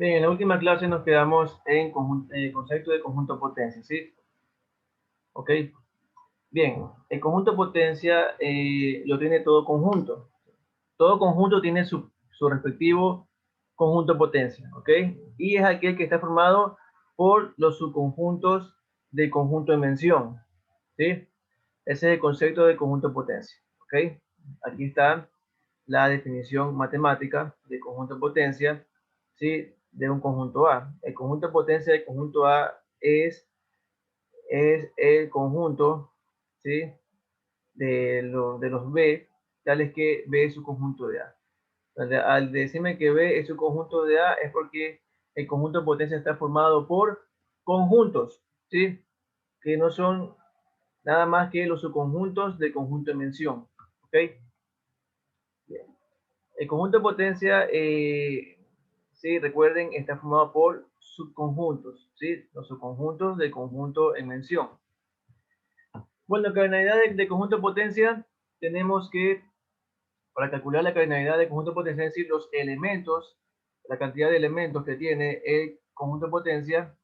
Bien, en la última clase nos quedamos en concepto de conjunto potencia, ¿sí? Ok. Bien, el conjunto potencia lo tiene todo conjunto. Todo conjunto tiene su respectivo conjunto potencia, ¿ok? Y es aquel que está formado por los subconjuntos del conjunto de mención, ¿sí? Ese es el concepto de conjunto potencia, ¿ok? Aquí está la definición matemática de conjunto potencia, ¿sí? De un conjunto A. El conjunto potencia del conjunto A es el conjunto, ¿sí? De los B, tales que B es su conjunto de A. Al decirme que B es su conjunto de A es porque el conjunto de potencia está formado por conjuntos, ¿sí? Que no son nada más que los subconjuntos del conjunto de mención, ¿ok? Bien. El conjunto de potencia, sí, recuerden, está formado por subconjuntos, ¿sí? Los subconjuntos del conjunto en mención. Bueno, cardinalidad de conjunto de potencia, tenemos que, para calcular la cardinalidad de conjunto de potencia, es decir, los elementos, la cantidad de elementos que tiene el conjunto de potencia,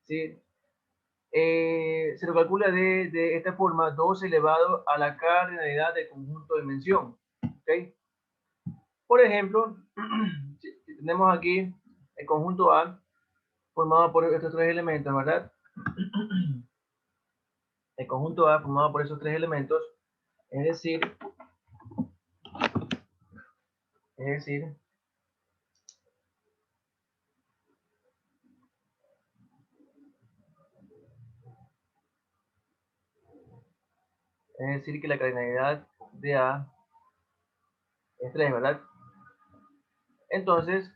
¿sí? Se lo calcula de esta forma, 2 elevado a la cardinalidad del conjunto de mención, ¿ok? Por ejemplo, si tenemos aquí el conjunto A formado por estos tres elementos, ¿verdad? El conjunto A formado por esos tres elementos, es decir, es decir, es decir que la cardinalidad de A es 3, ¿verdad? Entonces,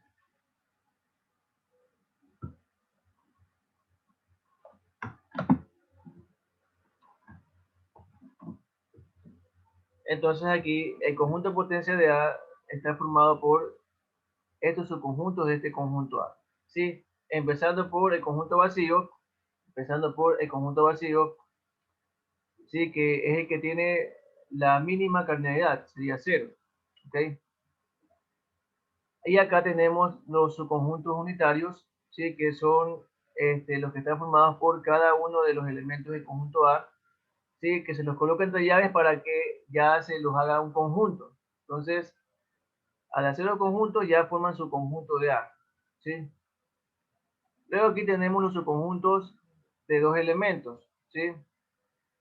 aquí el conjunto de potencia de A está formado por estos subconjuntos de este conjunto A, ¿sí? Empezando por el conjunto vacío, ¿sí? Que es el que tiene la mínima cardinalidad, sería 0, ¿ok? Y acá tenemos los subconjuntos unitarios, ¿sí? Que son los que están formados por cada uno de los elementos del conjunto A, ¿sí? Que se los coloca entre llaves para que ya se los haga un conjunto. Entonces, al hacer los conjuntos ya forman su conjunto de A, ¿sí? Luego aquí tenemos los subconjuntos de dos elementos, ¿sí?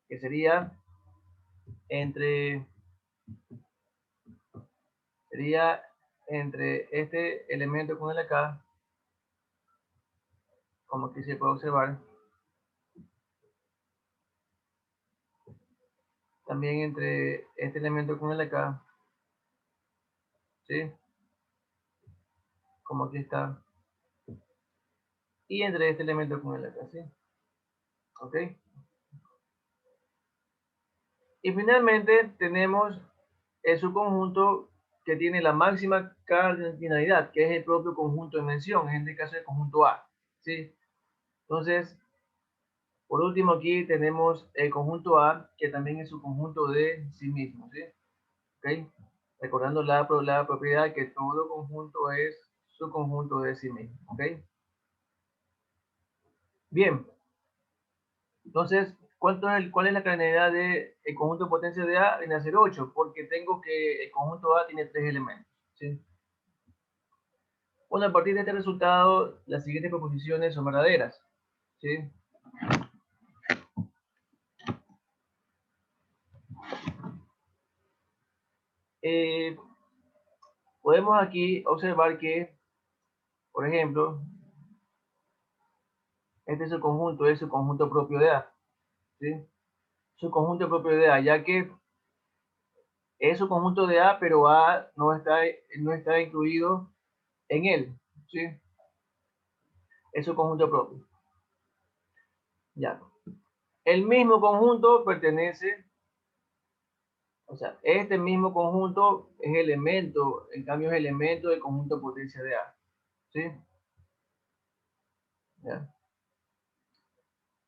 Que sería entre, sería entre este elemento con el acá, como aquí se puede observar, también entre este elemento con el acá, ¿sí? Como aquí está, y entre este elemento con el acá, ¿sí? ¿Ok? Y finalmente tenemos el subconjunto que tiene la máxima cardinalidad, que es el propio conjunto de mención, en este caso el conjunto A, ¿sí? Entonces, por último aquí tenemos el conjunto A, que también es su conjunto de sí mismo, ¿sí? ¿Ok? Recordando la propiedad que todo conjunto es su conjunto de sí mismo, ¿ok? Bien, entonces, ¿cuál es la cardinalidad del conjunto de potencia de A? Viene a ser 8, porque tengo que el conjunto A tiene 3 elementos, ¿sí? Bueno, a partir de este resultado, las siguientes proposiciones son verdaderas, ¿sí? Eh, Podemos aquí observar que, por ejemplo, este es su conjunto propio de A, ¿sí? Su conjunto propio de A, ya que es su conjunto de A, pero A no está incluido en él, ¿sí? Es su conjunto propio. Ya. El mismo conjunto pertenece, o sea, este mismo conjunto es elemento, en cambio es elemento del conjunto potencia de A, ¿sí? ¿Ya?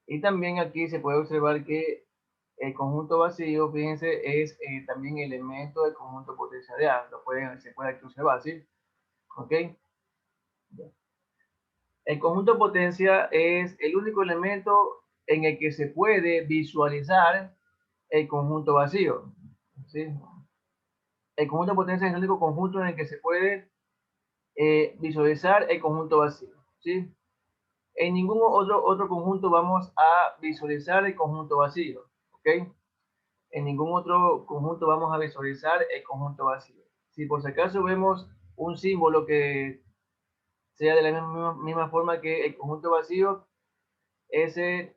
Y también aquí se puede observar que el conjunto vacío, fíjense, es también elemento del conjunto potencia de A. Se puede aquí observar, ¿sí? ¿Ok? Ya. El conjunto potencia es el único elemento en el que se puede visualizar el conjunto vacío, ¿sí? El conjunto potencia es el único conjunto en el que se puede visualizar el conjunto vacío, ¿sí? En ningún otro conjunto vamos a visualizar el conjunto vacío, ¿ok? En ningún otro conjunto vamos a visualizar el conjunto vacío. Si por si acaso vemos un símbolo que sea de la misma forma que el conjunto vacío, ese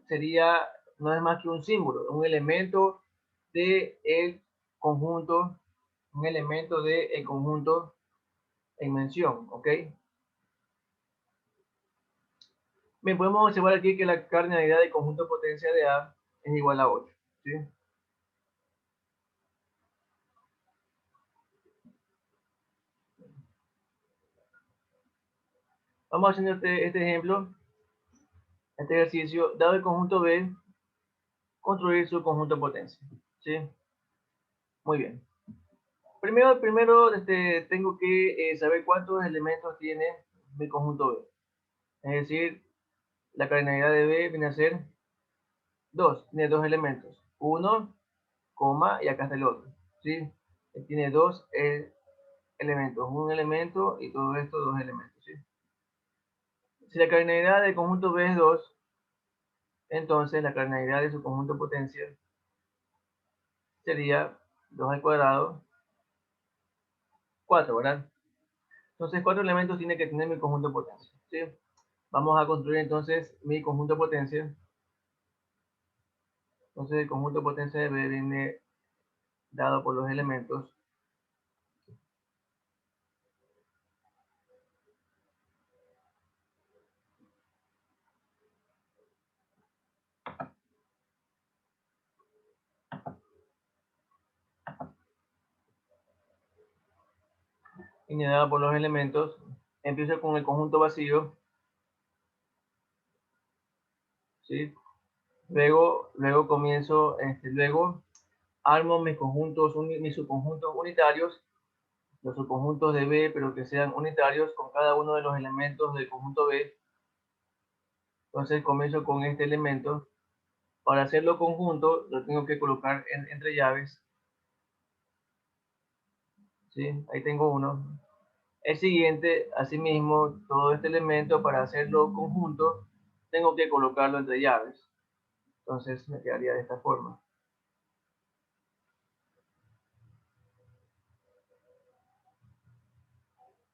sería, no es más que un símbolo, un elemento del conjunto, un elemento del conjunto en mención, ¿ok? Bien, podemos observar aquí que la cardinalidad del conjunto potencia de A es igual a 8, ¿sí? Vamos haciendo este ejemplo, este ejercicio, dado el conjunto B, construir su conjunto potencia, ¿sí? Muy bien. Primero tengo que saber cuántos elementos tiene mi conjunto B. Es decir, la cardinalidad de B viene a ser 2, tiene dos elementos, 1, coma, y acá está el otro, ¿sí? Tiene dos elementos, un elemento y todo esto dos elementos, ¿sí? Si la cardinalidad del conjunto B es 2, entonces la cardinalidad de su conjunto potencia sería 2 al cuadrado, 4, ¿verdad? Entonces, 4 elementos tiene que tener mi conjunto potencia, ¿sí? Vamos a construir entonces mi conjunto potencia. Entonces, el conjunto potencia de B viene dado por los elementos. Viene dado por los elementos. Empiezo con el conjunto vacío, ¿sí? Luego comienzo, luego armo mis conjuntos, mis subconjuntos unitarios, los subconjuntos de B, pero que sean unitarios con cada uno de los elementos del conjunto B. Entonces comienzo con este elemento. Para hacerlo conjunto, lo tengo que colocar entre llaves, ¿sí? Ahí tengo uno. El siguiente, asimismo, todo este elemento para hacerlo conjunto, tengo que colocarlo entre llaves. Entonces me quedaría de esta forma.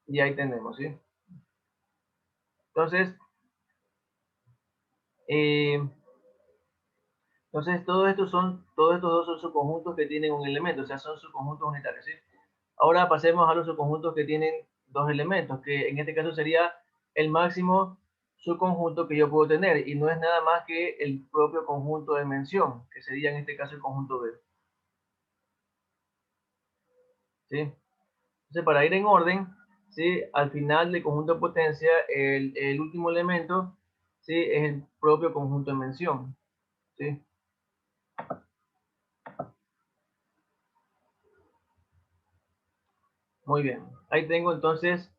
Y ahí tenemos, ¿sí? Entonces, eh, todos estos dos son subconjuntos que tienen un elemento, o sea, son subconjuntos unitarios, ¿sí? Ahora pasemos a los subconjuntos que tienen dos elementos, que en este caso sería el máximo subconjunto que yo puedo tener, y no es nada más que el propio conjunto de mención, que sería en este caso el conjunto B, ¿sí? Entonces, para ir en orden, ¿sí? Al final del conjunto de potencia, el último elemento, ¿sí? Es el propio conjunto de mención, ¿sí? Muy bien. Ahí tengo entonces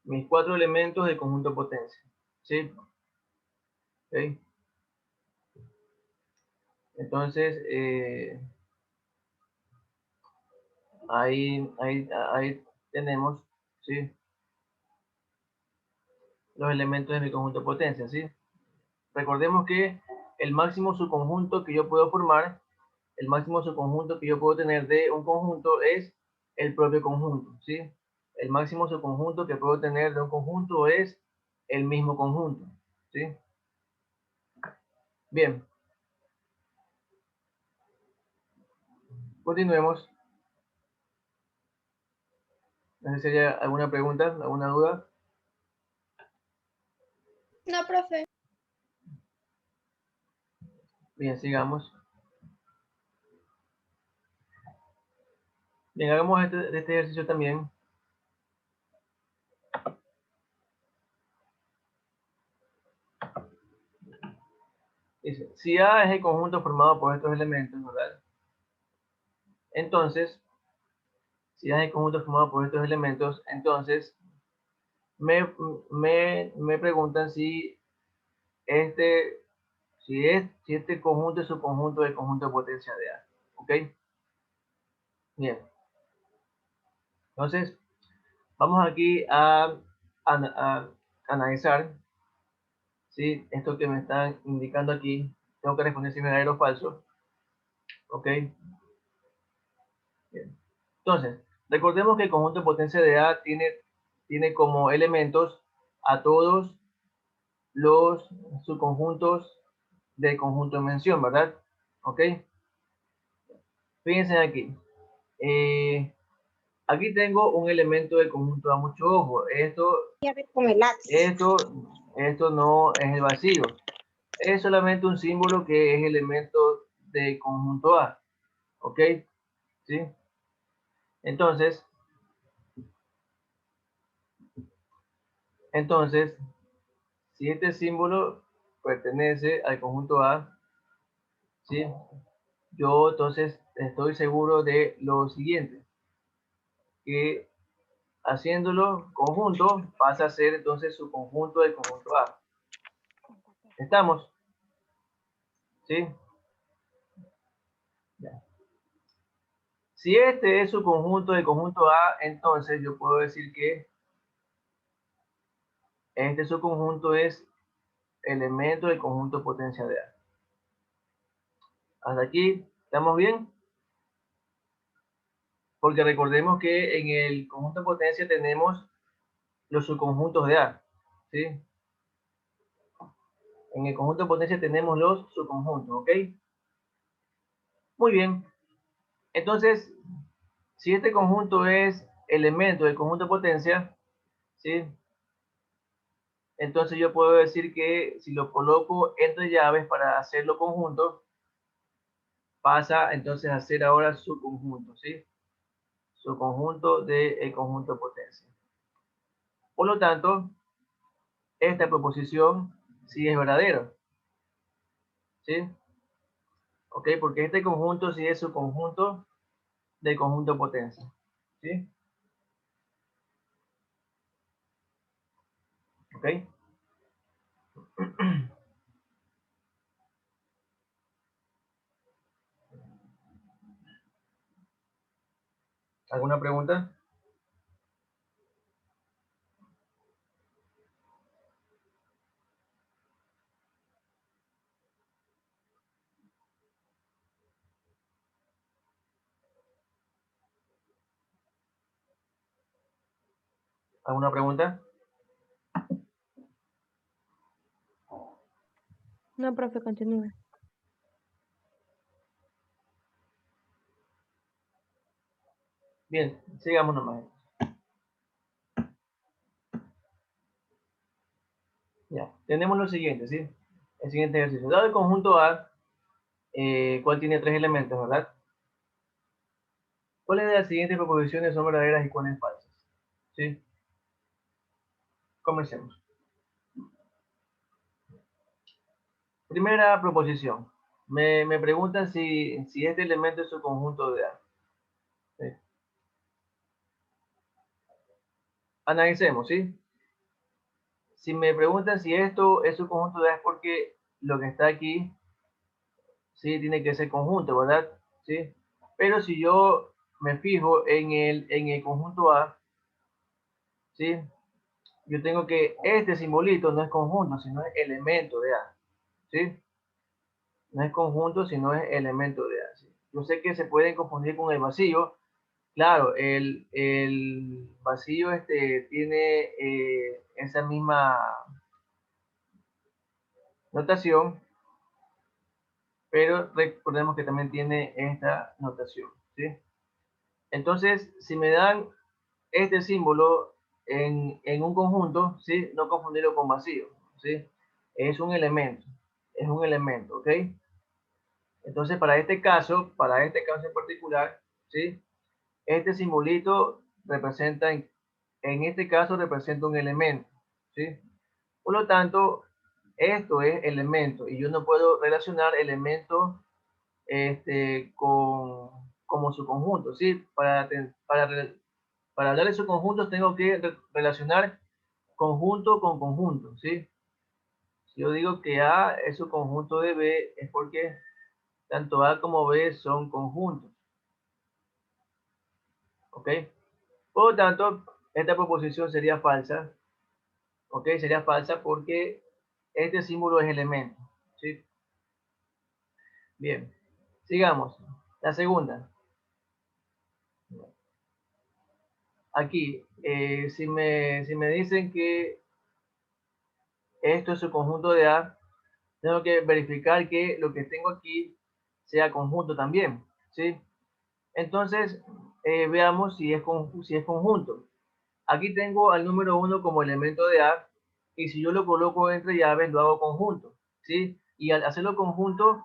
mis cuatro elementos del conjunto de potencia, ¿sí? ¿Okay? Entonces, ahí tenemos, ¿sí? Los elementos de mi conjunto de potencia, ¿sí? Recordemos que el máximo subconjunto que yo puedo formar, el máximo subconjunto que yo puedo tener de un conjunto es el propio conjunto, ¿sí? El máximo subconjunto que puedo tener de un conjunto es el mismo conjunto, ¿sí? Bien, continuemos. No sé si hay alguna pregunta, alguna duda. No, profe. Bien, sigamos. Bien, hagamos este ejercicio también. Dice, si A es el conjunto formado por estos elementos, ¿verdad? Entonces, si A es el conjunto formado por estos elementos, entonces me preguntan si este, si este conjunto es su conjunto del conjunto de potencia de A. ¿Ok? Bien. Entonces, vamos aquí a analizar, ¿sí? Esto que me están indicando aquí. Tengo que responder si es verdadero o falso. ¿Ok? Bien. Entonces, recordemos que el conjunto de potencia de A tiene como elementos a todos los subconjuntos del conjunto de mención, ¿verdad? ¿Ok? Fíjense aquí. Eh, aquí tengo un elemento del conjunto A, mucho ojo. Esto, esto no es el vacío. Es solamente un símbolo que es elemento del conjunto A. ¿Ok? ¿Sí? Entonces, entonces, si este símbolo pertenece al conjunto A, ¿sí? Yo entonces estoy seguro de lo siguiente, que haciéndolo conjunto pasa a ser entonces su conjunto del conjunto A. ¿Estamos? ¿Sí? Ya. Si este es su conjunto del conjunto A, entonces yo puedo decir que este subconjunto es elemento del conjunto potencia de A. Hasta aquí, ¿estamos bien? Porque recordemos que en el conjunto de potencia tenemos los subconjuntos de A. ¿Sí? En el conjunto de potencia tenemos los subconjuntos, ¿ok? Muy bien. Entonces, si este conjunto es elemento del conjunto de potencia, ¿sí? Entonces yo puedo decir que si lo coloco entre llaves para hacerlo conjunto, pasa entonces a ser ahora su conjunto, ¿sí? Su conjunto del conjunto de potencia. Por lo tanto, esta proposición sí es verdadera, ¿sí? ¿Ok? Porque este conjunto sí es su conjunto del conjunto de potencia, ¿sí? ¿Ok? ¿Alguna pregunta? ¿Alguna pregunta? No, profe, continúe. Bien, sigamos nomás. Ya, tenemos lo siguiente, ¿sí? El siguiente ejercicio. Dado el conjunto A, ¿cuál tiene tres elementos, verdad? ¿Cuáles de las siguientes proposiciones son verdaderas y cuáles falsas? ¿Sí? Comencemos. Primera proposición. Me preguntan si este elemento es su conjunto de A. ¿Sí? Analicemos, ¿sí? Si me preguntan si esto es su conjunto de A es porque lo que está aquí, sí, tiene que ser conjunto, ¿verdad? ¿Sí? Pero si yo me fijo en el conjunto A, ¿sí? Yo tengo que este simbolito no es conjunto, sino es elemento de A. ¿Sí? No es conjunto, sino es elemento de A. ¿Sí? Yo sé que se pueden confundir con el vacío. Claro, el vacío tiene esa misma notación, pero recordemos que también tiene esta notación. ¿Sí? Entonces, si me dan este símbolo en un conjunto, ¿sí? No confundirlo con vacío. ¿Sí? Es un elemento, ¿ok? Entonces, para este caso en particular, ¿sí? Este simbolito representa, en este caso, representa un elemento, ¿sí? Por lo tanto, esto es elemento y yo no puedo relacionar elementos como su conjunto, ¿sí? Para hablar de sus conjuntos tengo que relacionar conjunto con conjunto, ¿sí? Si yo digo que A es un conjunto de B, es porque tanto A como B son conjuntos, ¿ok? Por lo tanto, esta proposición sería falsa, ¿ok? Sería falsa porque este símbolo es elemento, ¿sí? Bien, sigamos. La segunda. Aquí, si me dicen que esto es un conjunto de A, tengo que verificar que lo que tengo aquí sea conjunto también, ¿sí? Entonces, veamos si es conjunto. Aquí tengo al número 1 como elemento de A, y si yo lo coloco entre llaves, lo hago conjunto, ¿sí? Y al hacerlo conjunto,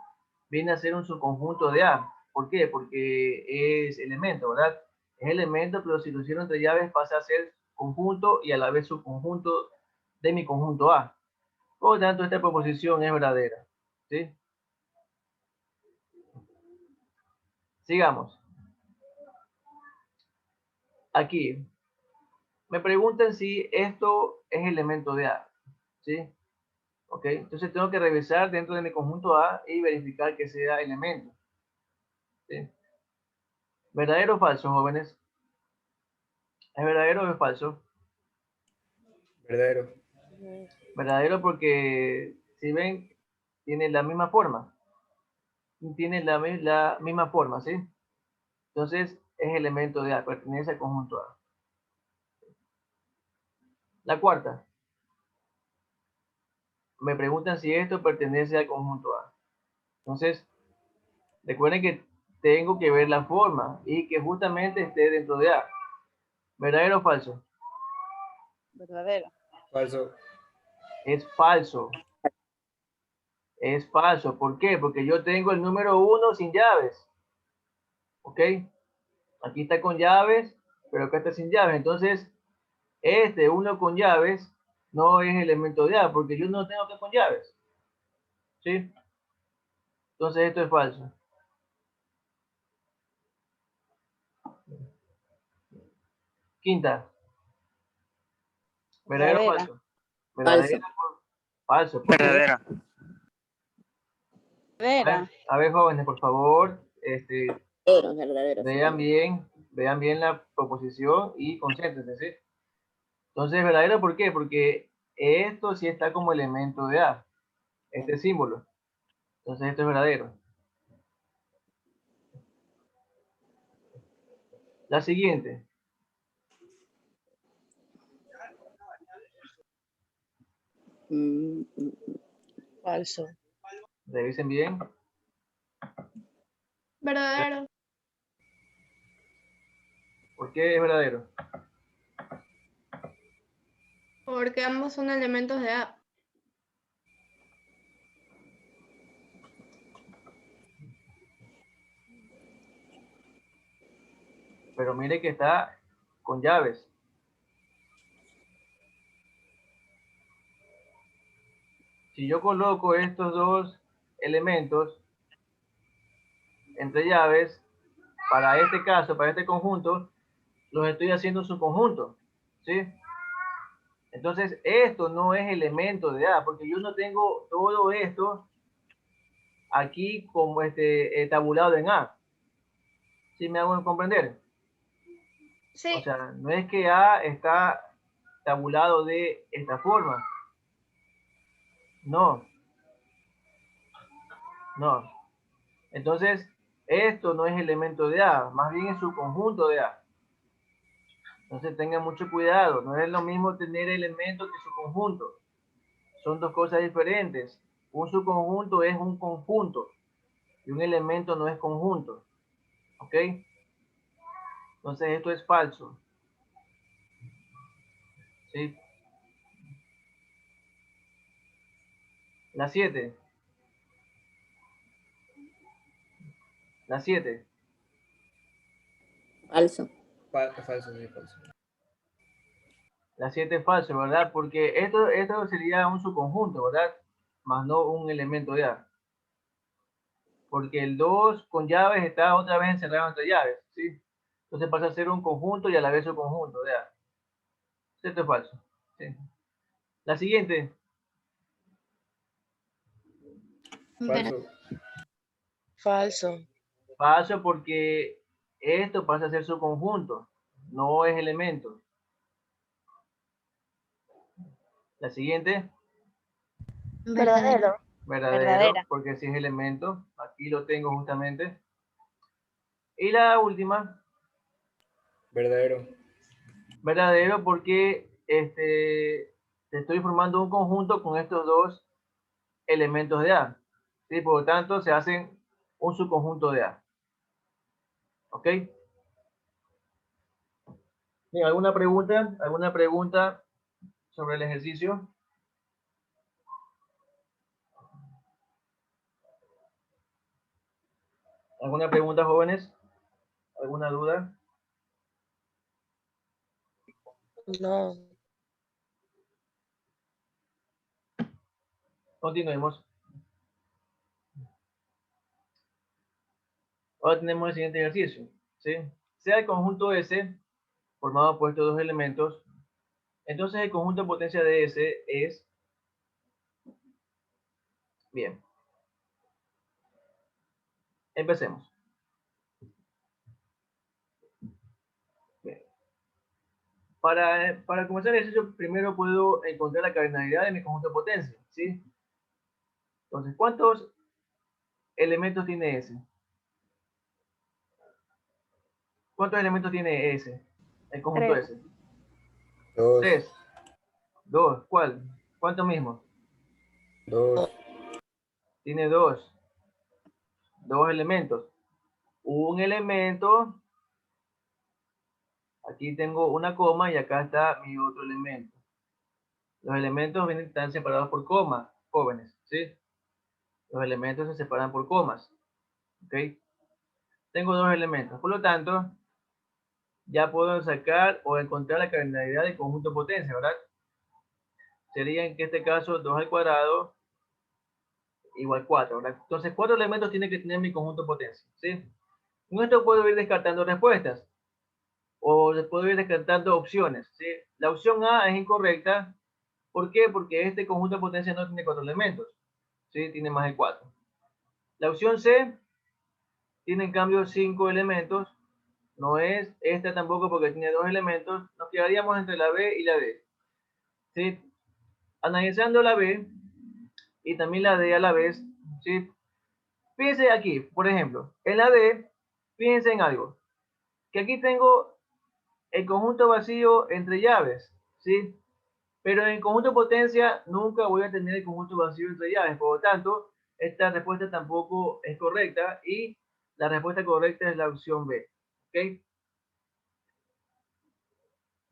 viene a ser un subconjunto de A. ¿Por qué? Porque es elemento, ¿verdad? Es elemento, pero si lo hicieron entre llaves, pasa a ser conjunto y a la vez subconjunto de mi conjunto A. Por lo tanto, esta proposición es verdadera, ¿sí? Sigamos. Aquí, me preguntan si esto es elemento de A, ¿sí? ¿Ok? Entonces tengo que revisar dentro de mi conjunto A y verificar que sea elemento, ¿sí? ¿Verdadero o falso, jóvenes? ¿Es verdadero o es falso? Verdadero. Verdadero porque, si ven, tiene la misma forma. Tiene la misma forma, ¿sí? Entonces es elemento de A, pertenece al conjunto A. La cuarta. Me preguntan si esto pertenece al conjunto A. Entonces, recuerden que tengo que ver la forma y que justamente esté dentro de A. ¿Verdadero o falso? Verdadero. Falso. Es falso. Es falso. ¿Por qué? Porque yo tengo el número 1 sin llaves. ¿Ok? Aquí está con llaves, pero acá está sin llaves. Entonces, este 1 con llaves no es elemento de A, porque yo no tengo que con llaves. ¿Sí? Entonces, esto es falso. Quinta. ¿Verdadero o Verdadera. falso? Verdadero. Falso. ¿Por qué? Verdadera. Verdadera. A ver, jóvenes, por favor, Verdadero. vean bien la proposición y concéntrense, ¿sí? Entonces, verdadero, ¿por qué? Porque esto sí está como elemento de A, este símbolo. Entonces, esto es verdadero. La siguiente. Falso. Revisen bien. Verdadero. ¿Por qué es verdadero? Porque ambos son elementos de A. Pero mire que está con llaves. Si yo coloco estos dos elementos entre llaves, para este caso, para este conjunto, los estoy haciendo su conjunto, ¿sí? Entonces, esto no es elemento de A, porque yo no tengo todo esto aquí como tabulado en A. ¿Sí me hago comprender? Sí. O sea, no es que A está tabulado de esta forma. No, no. Entonces, esto no es elemento de A, más bien es su conjunto de A. Entonces, tengan mucho cuidado. No es lo mismo tener elementos que su conjunto. Son dos cosas diferentes. Un subconjunto es un conjunto y un elemento no es conjunto. ¿Ok? Entonces, esto es falso. ¿Sí? La 7. La 7. Falso. Falso, sí, falso. La 7 es falso, ¿verdad? Porque esto sería un subconjunto, ¿verdad? Más no un elemento de A. Porque el 2 con llaves está otra vez encerrado entre llaves, ¿sí? Entonces pasa a ser un conjunto y a la vez un conjunto de A. Esto es falso. ¿Sí? La siguiente. Falso. Falso. Falso porque esto pasa a ser su conjunto, no es elemento. La siguiente. Verdadero. Verdadero, Verdadera. porque si es elemento, aquí lo tengo justamente. Y la última, Verdadero. verdadero, porque te estoy formando un conjunto con estos dos elementos de A. ¿Sí? Por lo tanto, se hacen un subconjunto de A. ¿Ok? Bien, ¿alguna pregunta? ¿Alguna pregunta sobre el ejercicio? ¿Alguna pregunta, jóvenes? ¿Alguna duda? No. Continuemos. Ahora tenemos el siguiente ejercicio. ¿Sí? Sea el conjunto S formado por estos dos elementos, entonces el conjunto de potencia de S es... Bien. Empecemos. Bien. Para comenzar el ejercicio, primero puedo encontrar la cardinalidad de mi conjunto de potencia. ¿Sí? Entonces, ¿cuántos elementos tiene S? ¿Cuántos elementos tiene S? El conjunto Tres. S. 2. 3. 2. ¿Cuál? ¿Cuántos mismos? 2. Tiene dos. Dos elementos. Un elemento. Aquí tengo una coma y acá está mi otro elemento. Los elementos están separados por comas, jóvenes. ¿Sí? Los elementos se separan por comas. ¿Ok? Tengo dos elementos. Por lo tanto, ya puedo sacar o encontrar la cardinalidad del conjunto de potencia, ¿verdad? Sería en este caso 2 al cuadrado igual 4, ¿verdad? Entonces, 4 elementos tiene que tener mi conjunto de potencia, ¿sí? Con esto puedo ir descartando respuestas o puedo ir descartando opciones, ¿sí? La opción A es incorrecta. ¿Por qué? Porque este conjunto de potencia no tiene 4 elementos, ¿sí? Tiene más de 4. La opción C tiene en cambio 5 elementos. No es esta tampoco porque tiene 2 elementos. Nos quedaríamos entre la B y la D. ¿Sí? Analizando la B y también la D a la vez. ¿Sí? Fíjense aquí, por ejemplo, en la D, fíjense en algo. Que aquí tengo el conjunto vacío entre llaves. ¿Sí? Pero en el conjunto potencia nunca voy a tener el conjunto vacío entre llaves. Por lo tanto, esta respuesta tampoco es correcta y la respuesta correcta es la opción B. ¿Ok?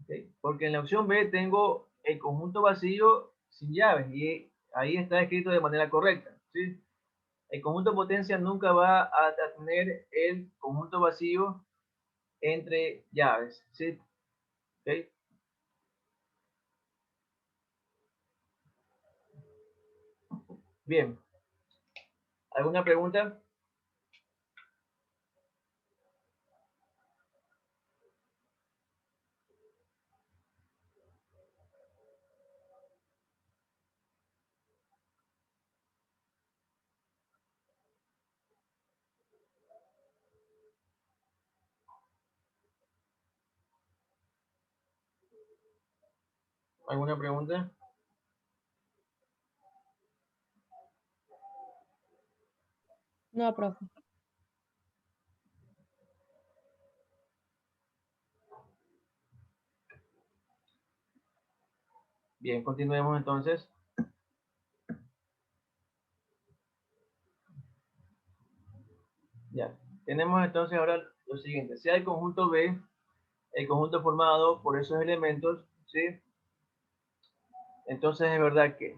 ¿Okay? Porque en la opción B tengo el conjunto vacío sin llaves y ahí está escrito de manera correcta. ¿Sí? El conjunto de potencia nunca va a tener el conjunto vacío entre llaves. ¿Sí? ¿Okay? Bien. ¿Alguna pregunta? ¿Alguna pregunta? No, profe. Bien, continuemos entonces. Ya. Tenemos entonces ahora lo siguiente. Sea el conjunto B, el conjunto formado por esos elementos, ¿sí? Entonces es verdad que...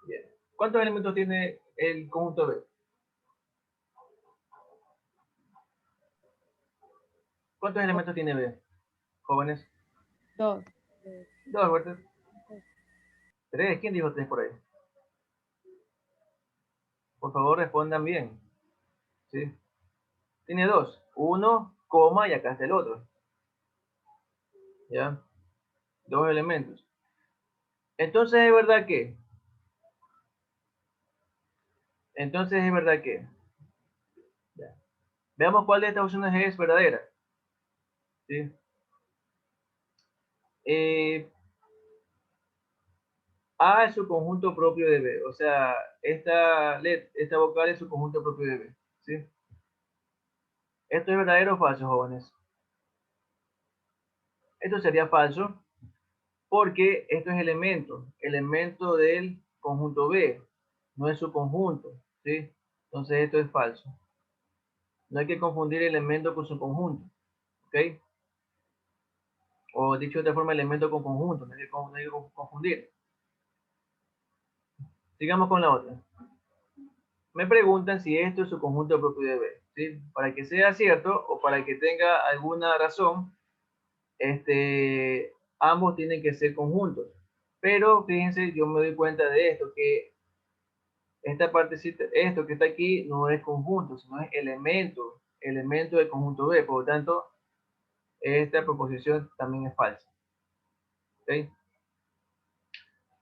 Bien. ¿Cuántos elementos tiene el conjunto B? ¿Cuántos elementos tiene B, jóvenes? 2. Dos, ¿verdad? Tres. ¿Quién dijo tres por ahí? Por favor, respondan bien. ¿Sí? Tiene dos. Uno, coma, y acá está el otro. ¿Ya? Dos elementos. Entonces es verdad que. Entonces es verdad que. Ya. Veamos cuál de estas opciones es verdadera. ¿Sí? A es su conjunto propio de B. O sea, esta vocal es su conjunto propio de B. ¿Sí? ¿Esto es verdadero o falso, jóvenes? Esto sería falso porque esto es elemento del conjunto B, no es su conjunto. ¿Sí? Entonces esto es falso. No hay que confundir elemento con su conjunto. ¿Ok? O dicho de otra forma, elemento con conjunto. No hay que confundir. Sigamos con la otra. Me preguntan si esto es su conjunto propio de B. ¿Sí? Para que sea cierto o para que tenga alguna razón, ambos tienen que ser conjuntos. Pero fíjense, yo me doy cuenta de esto, que esta partecita, esto que está aquí, no es conjunto, sino es elemento del conjunto B. Por lo tanto, esta proposición también es falsa. ¿Ok?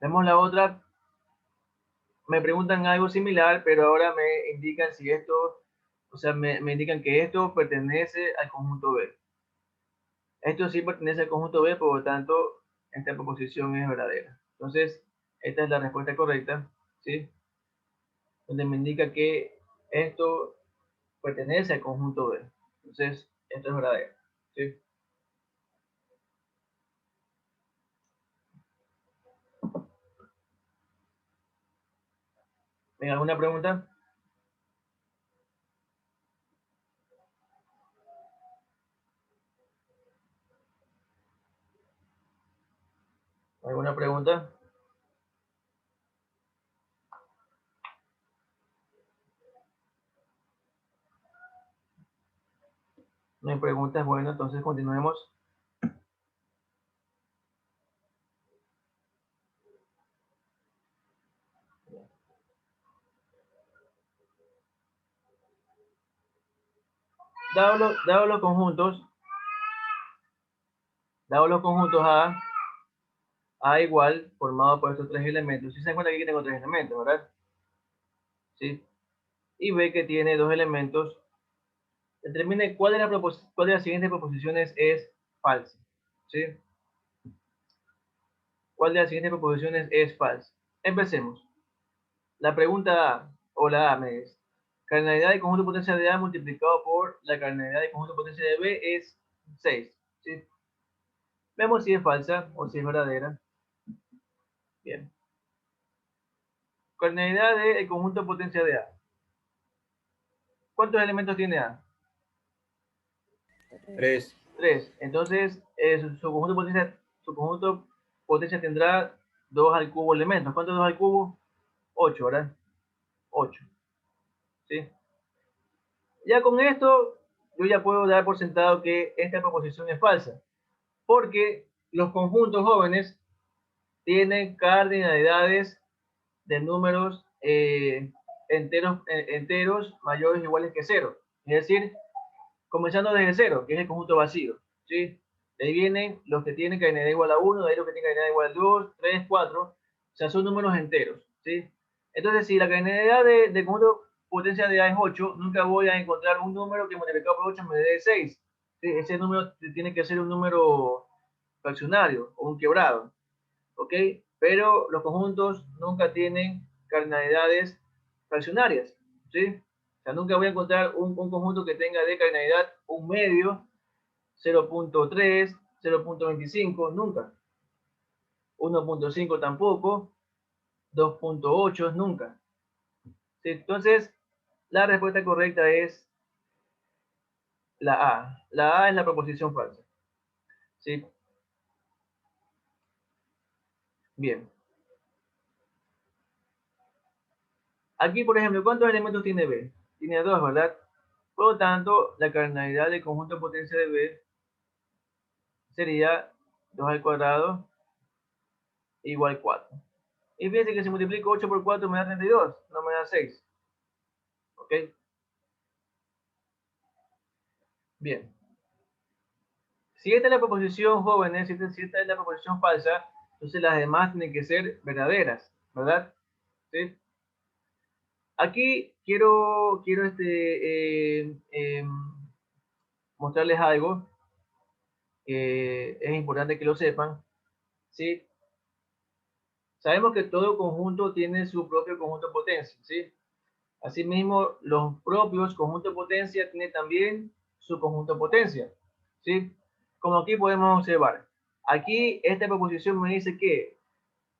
Vemos la otra. Me preguntan algo similar, pero ahora me indican si esto, o sea, me indican que esto pertenece al conjunto B. Esto sí pertenece al conjunto B, por lo tanto, esta proposición es verdadera. Entonces, esta es la respuesta correcta, ¿sí? Donde me indica que esto pertenece al conjunto B. Entonces, esto es verdadero, ¿sí? ¿Ven alguna pregunta? ¿Alguna pregunta? No hay preguntas, bueno, entonces continuemos. Dados los conjuntos A igual, formado por estos tres elementos. Si se dan cuenta que aquí tengo tres elementos, ¿verdad? ¿Sí? Y B que tiene dos elementos. Determine cuál de las siguientes proposiciones es falsa. ¿Sí? ¿Cuál de las siguientes proposiciones es falsa? Empecemos. La pregunta A, o la A me dice, cardinalidad de conjunto de potencia de A multiplicado por la cardinalidad de conjunto de potencia de B es 6. ¿Sí? Vemos si es falsa o si es verdadera. Bien. Cardinalidad del conjunto de potencia de A. ¿Cuántos elementos tiene A? 3. 3. Entonces, su conjunto potencia tendrá 2 al cubo elementos. ¿Cuántos 2 al cubo? 8, ¿verdad? 8. ¿Sí? Ya con esto, yo ya puedo dar por sentado que esta proposición es falsa. Porque los conjuntos jóvenes tienen cardinalidades de números enteros mayores o iguales que 0. Es decir, comenzando desde 0, que es el conjunto vacío. ¿Sí? De ahí vienen los que tienen cardinalidad igual a 1, de ahí los que tienen cardinalidad igual a 2, 3, 4. O sea, son números enteros. ¿Sí? Entonces, si la cardinalidad de conjunto potencia de A es 8, nunca voy a encontrar un número que multiplicado por 8 me dé 6. ¿Sí? Ese número tiene que ser un número fraccionario o un quebrado. ¿Ok? Pero los conjuntos nunca tienen cardinalidades fraccionarias. ¿Sí? O sea, nunca voy a encontrar un conjunto que tenga de cardinalidad un medio, 0.3, 0.25, nunca. 1.5 tampoco, 2.8 nunca. ¿Sí? Entonces, la respuesta correcta es la A. La A es la proposición falsa. ¿Sí? Bien. Aquí, por ejemplo, ¿cuántos elementos tiene B? Tiene 2, ¿verdad? Por lo tanto, la cardinalidad del conjunto de potencia de B sería 2 al cuadrado igual 4. Y fíjense que si multiplico 8 por 4 me da 32, no me da 6. ¿Ok? Bien. Si esta es la proposición, jóvenes, si esta es la proposición falsa, Entonces las demás tienen que ser verdaderas, ¿verdad? ¿Sí? Aquí quiero mostrarles algo que es importante que lo sepan, ¿sí? Sabemos que todo conjunto tiene su propio conjunto de potencia, ¿sí? Asimismo, los propios conjuntos de potencia tienen también su conjunto de potencia, ¿sí? Como aquí podemos observar. Aquí esta proposición me dice que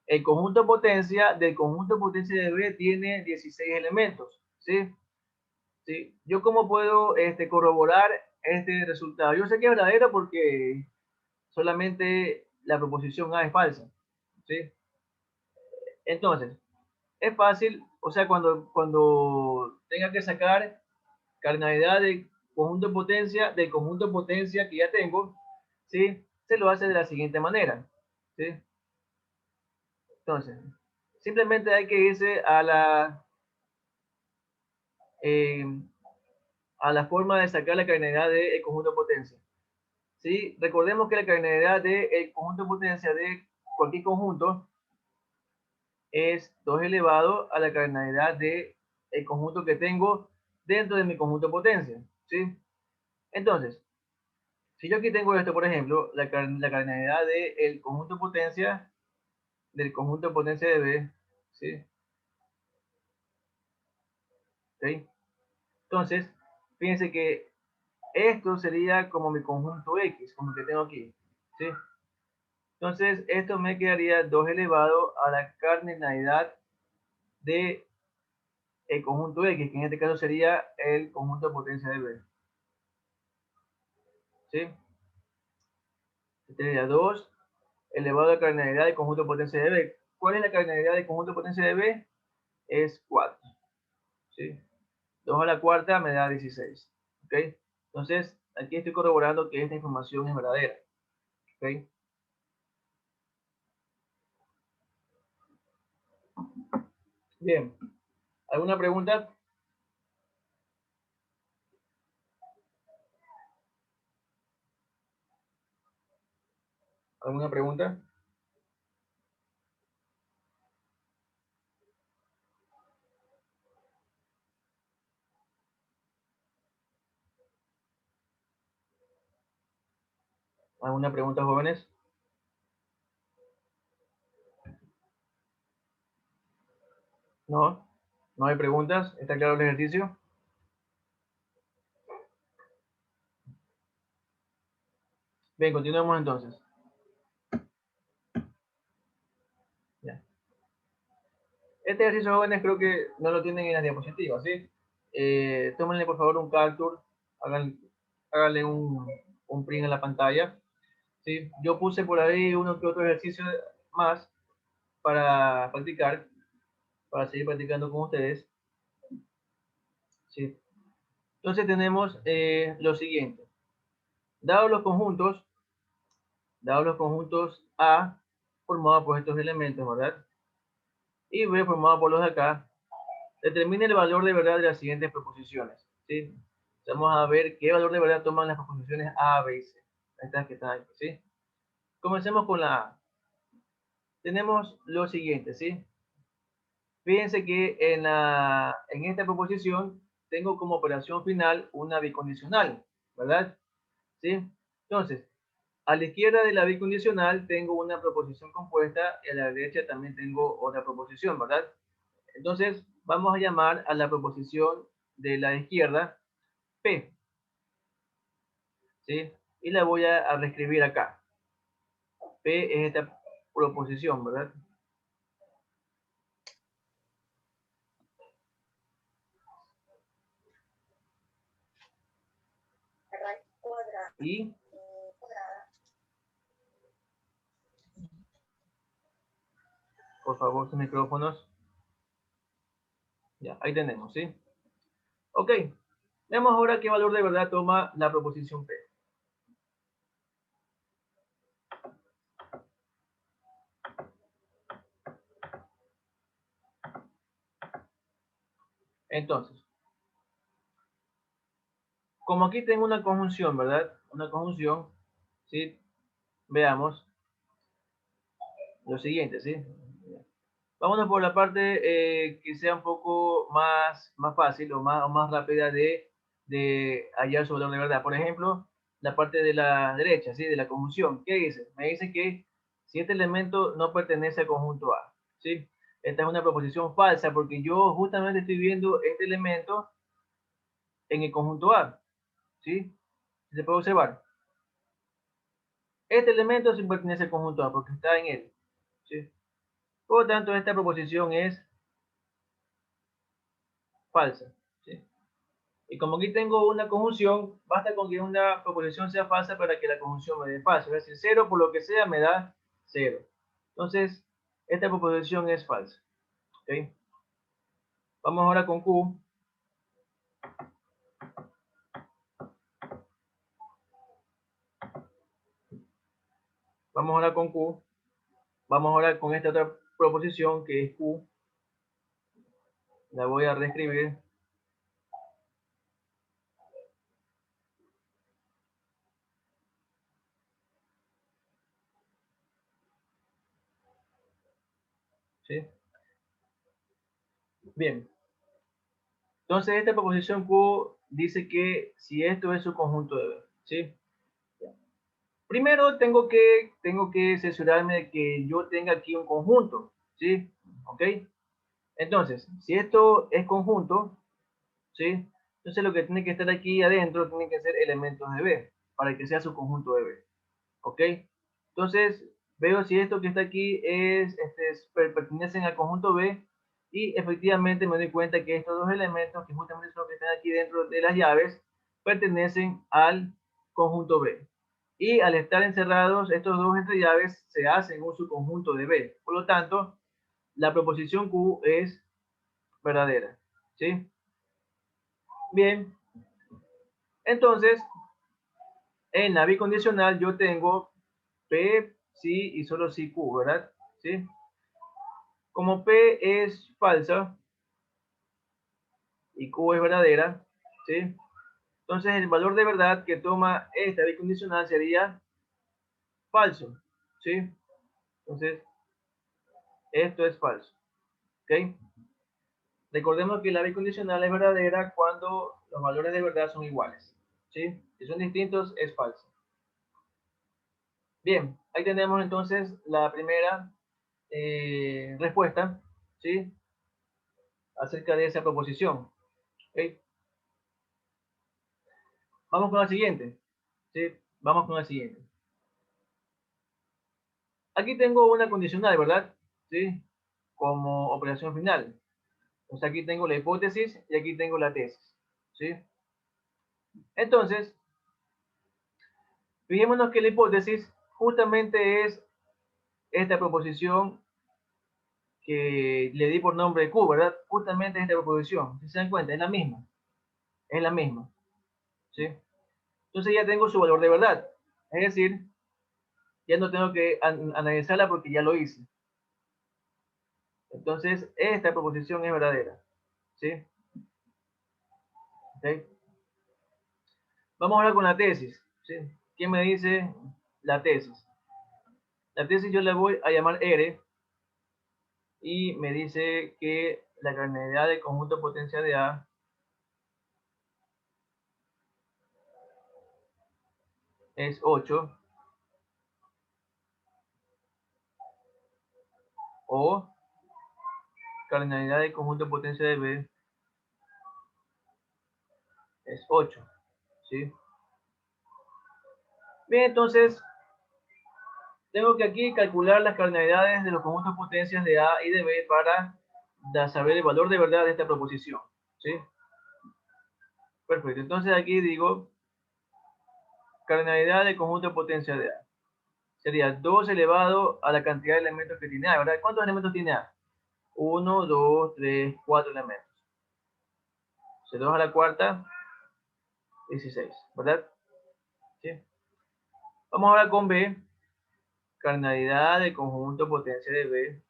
el conjunto de potencia del conjunto de potencia de B tiene 16 elementos, ¿sí? ¿Sí? ¿Yo cómo puedo corroborar este resultado? Yo sé que es verdadero porque solamente la proposición A es falsa, ¿sí? Entonces, es fácil, o sea, cuando tenga que sacar cardinalidad del conjunto de potencia que ya tengo, ¿sí? Se lo hace de la siguiente manera, ¿sí? Entonces, simplemente hay que irse eh, a la forma de sacar la cardinalidad del conjunto de potencia. ¿Sí? Recordemos que la cardinalidad del conjunto de potencia de cualquier conjunto es 2 elevado a la cardinalidad del conjunto que tengo dentro de mi conjunto de potencia, ¿sí? Entonces, si yo aquí tengo esto, por ejemplo, la cardinalidad del conjunto de potencia del conjunto de potencia de B, ¿sí? ¿Sí? Entonces, fíjense que esto sería como mi conjunto X, como el que tengo aquí, ¿sí? Entonces, esto me quedaría 2 elevado a la cardinalidad de el conjunto X, que en este caso sería el conjunto de potencia de B. ¿Sí? Este sería 2 elevado a la cardinalidad del conjunto de potencia de B. ¿Cuál es la cardinalidad del conjunto de potencia de B? Es 4. ¿Sí? 2 a la cuarta me da 16. ¿Ok? Entonces, aquí estoy corroborando que esta información es verdadera. ¿Ok? Bien. ¿Alguna pregunta? ¿Alguna pregunta? ¿Alguna pregunta, jóvenes? ¿No? ¿No hay preguntas? ¿Está claro el ejercicio? Bien, continuemos entonces. Ya. Este ejercicio, jóvenes, creo que no lo tienen en las diapositivas, ¿sí? Tómenle, por favor, un capture, háganle un print en la pantalla, ¿sí? Yo puse por ahí uno que otro ejercicio más para practicar, para seguir practicando con ustedes, ¿sí? Entonces tenemos lo siguiente. Dados los conjuntos A formados por estos elementos, ¿verdad? Y B formado por los de acá, determine el valor de verdad de las siguientes proposiciones, ¿sí? Vamos a ver qué valor de verdad toman las proposiciones A, B y C. Estas que están aquí, ¿sí? Comencemos con la A. Tenemos lo siguiente, ¿sí? Fíjense que en esta proposición tengo como operación final una bicondicional, ¿verdad? ¿Sí? Entonces, a la izquierda de la bicondicional tengo una proposición compuesta y a la derecha también tengo otra proposición, ¿verdad? Entonces, vamos a llamar a la proposición de la izquierda P, ¿sí? Y la voy a reescribir acá. P es esta proposición, ¿verdad? Y por favor, sus micrófonos. Ya, ahí tenemos, ¿sí? Ok, veamos ahora qué valor de verdad toma la proposición P. Entonces, como aquí tengo una conjunción, ¿verdad? Una conjunción, ¿sí? Veamos. lo siguiente, ¿sí? Vámonos por la parte que sea un poco más fácil o más rápida de hallar su valor de verdad. Por ejemplo, la parte de la derecha, ¿sí? De la conjunción. ¿Qué dice? Me dice que si este elemento no pertenece al conjunto A, ¿sí? Esta es una proposición falsa porque yo justamente estoy viendo este elemento en el conjunto A, ¿sí? Se puede observar. Este elemento sí pertenece al conjunto A porque está en él, ¿sí? Por lo tanto, esta proposición es falsa, ¿sí? Y como aquí tengo una conjunción, basta con que una proposición sea falsa para que la conjunción me dé falso. Es decir, 0 por lo que sea me da 0. Entonces, esta proposición es falsa. ¿Okay? Vamos ahora con Q. Vamos ahora con Q. Vamos ahora con esta otra proposición que es Q. La voy a reescribir. ¿Sí? Bien. Entonces, esta proposición Q dice que si esto es su conjunto de B. ¿Sí? Primero tengo que cerciorarme de que yo tenga aquí un conjunto. ¿Sí? ¿Ok? Entonces, si esto es conjunto, ¿sí? Entonces lo que tiene que estar aquí adentro tiene que ser elementos de B, para que sea su conjunto de B. ¿Ok? Entonces, veo si esto que está aquí pertenecen al conjunto B, y efectivamente me doy cuenta que estos dos elementos, que justamente son los que están aquí dentro de las llaves, pertenecen al conjunto B. Y al estar encerrados, estos dos entre llaves se hacen un subconjunto de B. Por lo tanto, la proposición Q es verdadera. ¿Sí? Bien. Entonces, en la bicondicional yo tengo P, sí y solo sí Q, ¿verdad? ¿Sí? Como P es falsa y Q es verdadera, ¿sí? Entonces el valor de verdad que toma esta bicondicional sería falso, ¿sí? Entonces, esto es falso, ¿ok? Recordemos que la bicondicional es verdadera cuando los valores de verdad son iguales, ¿sí? Si son distintos, es falso. Bien, ahí tenemos entonces la primera respuesta, ¿sí? Acerca de esa proposición. ¿Okay? Vamos con la siguiente, ¿sí? Vamos con la siguiente. Aquí tengo una condicional, ¿verdad? ¿Sí? Como operación final. O sea, aquí tengo la hipótesis y aquí tengo la tesis, ¿sí? Entonces, fijémonos que la hipótesis justamente es esta proposición que le di por nombre Q, ¿verdad? Justamente esta proposición. Si se dan cuenta, es la misma. Es la misma, ¿sí? Entonces ya tengo su valor de verdad. Es decir, ya no tengo que analizarla porque ya lo hice. Entonces, esta proposición es verdadera. ¿Sí? ¿Okay? Vamos ahora con la tesis. ¿Sí? ¿Qué me dice la tesis? La tesis yo le voy a llamar R y me dice que la cardinalidad del conjunto potencial de A es 8 o cardinalidad del conjunto potencial de B es 8. ¿Sí? Bien, entonces tengo que aquí calcular las cardinalidades de los conjuntos potencias de A y de B para saber el valor de verdad de esta proposición. ¿Sí? Perfecto. Entonces aquí digo cardinalidad del conjunto potencial de A. Sería 2 elevado a la cantidad de elementos que tiene A, ¿verdad? ¿Cuántos elementos tiene A? 1, 2, 3, 4 elementos. 2 a la cuarta, 16, ¿verdad? ¿Sí? Vamos ahora con B. Cardinalidad del conjunto potencia de B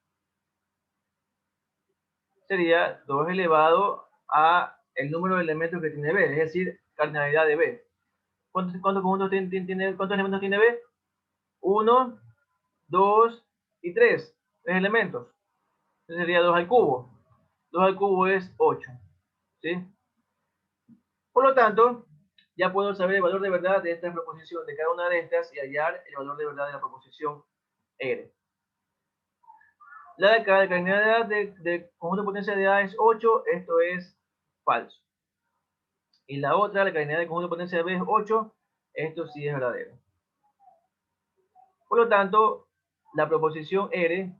sería 2 elevado a el número de elementos que tiene B, es decir, cardinalidad de B. ¿Cuántos elementos tiene B? 1, 2 y y 3. 3 elementos. Entonces sería 2 al cubo. 2 al cubo es 8. ¿Sí? Por lo tanto, ya puedo saber el valor de verdad de esta proposición, de cada una de estas, y hallar el valor de verdad de la proposición R. La cardinalidad de conjunto de potencia de A es 8, esto es falso. Y la otra, la cardinalidad de conjunto de potencia de B es 8, esto sí es verdadero. Por lo tanto, la proposición R